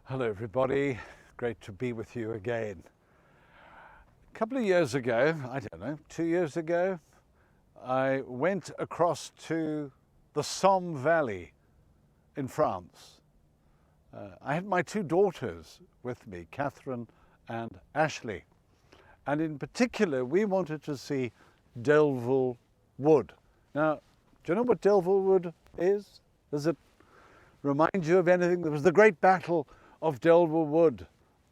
Hello everybody, great to be with you again. A couple of years ago, I don't know, 2 years ago, I went across to the Somme Valley in France. I had my two daughters with me, Catherine and Ashley. And in particular, we wanted to see Delville Wood. Now, do you know what Delville Wood is? Does it remind you of anything? There was the great battle of Delville Wood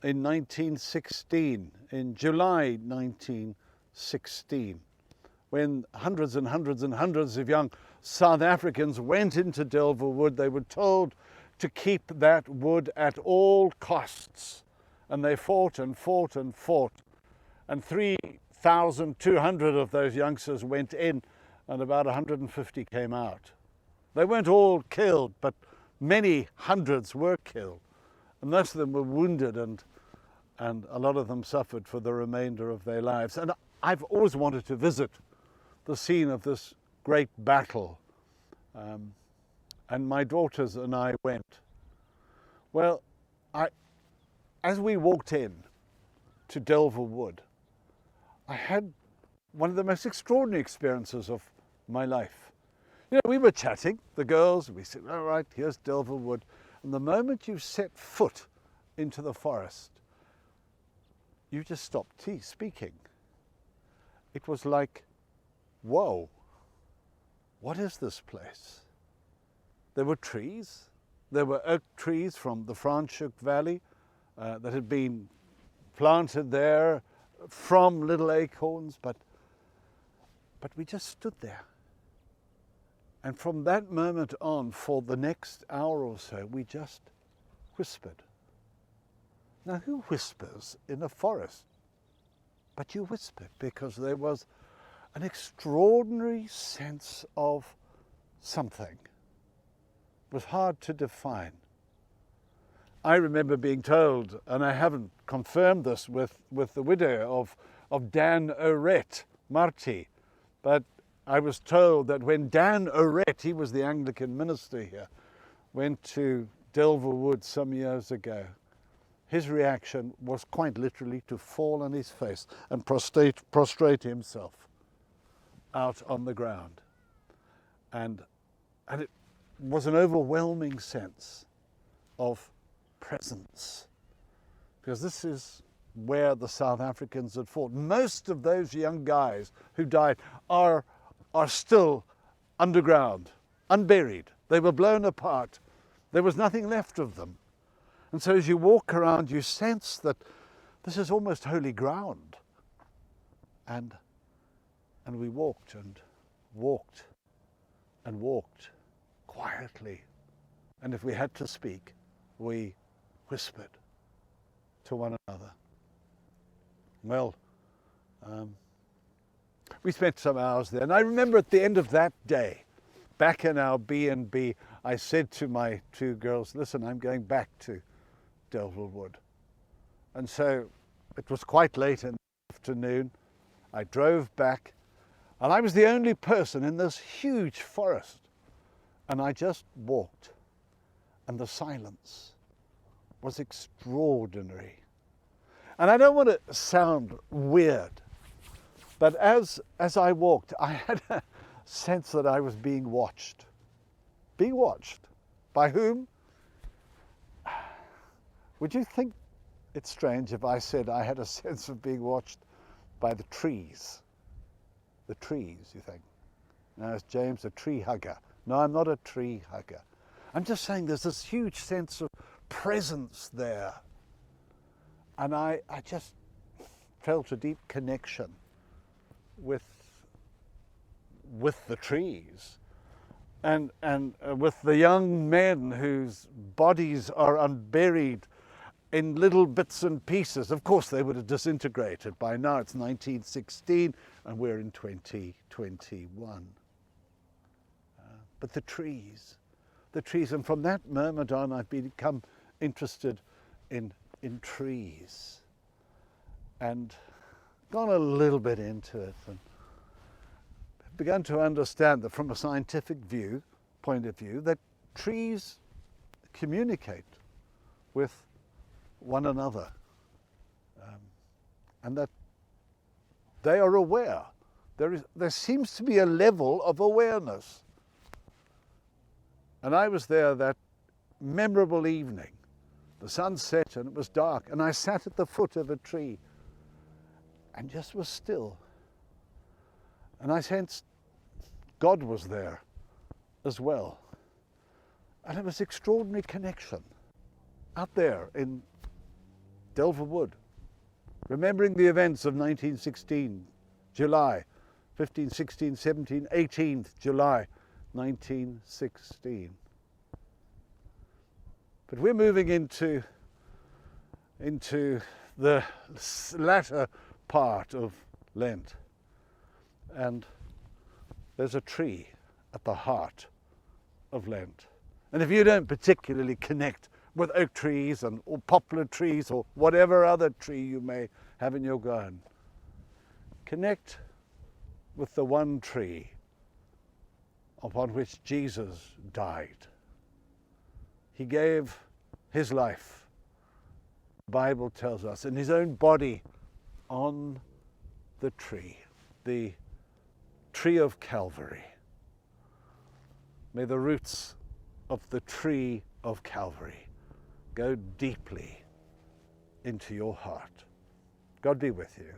in 1916, in July 1916, when hundreds and hundreds and hundreds of young South Africans went into Delville Wood. They were told to keep that wood at all costs, and they fought and fought and fought, and 3,200 of those youngsters went in and about 150 came out. They weren't all killed, but many hundreds were killed. And most of them were wounded, and a lot of them suffered for the remainder of their lives. And I've always wanted to visit the scene of this great battle. And my daughters and I went. Well, as we walked in to Delville Wood, I had one of the most extraordinary experiences of my life. You know, we were chatting, the girls, we said, all right, here's Delville Wood. And the moment you set foot into the forest, you just stopped speaking. It was like, whoa, what is this place? There were trees. There were oak trees from the Franschhoek Valley that had been planted there from little acorns, but we just stood there. And from that moment on, for the next hour or so, we just whispered. Now, who whispers in a forest? But you whispered because there was an extraordinary sense of something. It was hard to define. I remember being told, and I haven't confirmed this with the widow of Dan Oret, Marty, but I was told that when Dan Oret, he was the Anglican minister here, went to Delville Wood some years ago, his reaction was quite literally to fall on his face and prostrate himself out on the ground. And it was an overwhelming sense of presence, because this is where the South Africans had fought. Most of those young guys who died are still underground, unburied. They were blown apart. There was nothing left of them. And so as you walk around, you sense that this is almost holy ground. And we walked and walked and walked quietly. And if we had to speak, we whispered to one another. Well, we spent some hours there, and I remember at the end of that day, back in our B&B, I said to my two girls, listen, I'm going back to Delville Wood. And so it was quite late in the afternoon. I drove back, and I was the only person in this huge forest. And I just walked, and the silence was extraordinary. And I don't want to sound weird, but as I walked, I had a sense that I was being watched. Being watched. By whom? Would you think it's strange if I said I had a sense of being watched by the trees? The trees, you think? Now, is James a tree hugger? No, I'm not a tree hugger. I'm just saying there's this huge sense of presence there. And I just felt a deep connection with the trees and with the young men whose bodies are unburied in little bits and pieces. Of course, they would have disintegrated by now. It's 1916 and we're in 2021. But the trees, and from that moment on, I've become interested in trees and gone a little bit into it and begun to understand that from a scientific point of view, that trees communicate with one another, and that they are aware. There seems to be a level of awareness. And I was there that memorable evening. The sun set and it was dark, and I sat at the foot of a tree and just was still. And I sensed God was there as well. And it was extraordinary connection out there in Delver Wood, remembering the events of 1916, July, 15, 16, 17, 18th July 1916. But we're moving into the latter part of Lent, and there's a tree at the heart of Lent. And if you don't particularly connect with oak trees or poplar trees or whatever other tree you may have in your garden, connect with the one tree upon which Jesus died. He gave his life, the Bible tells us, in his own body on the tree of Calvary. May the roots of the tree of Calvary go deeply into your heart. God be with you.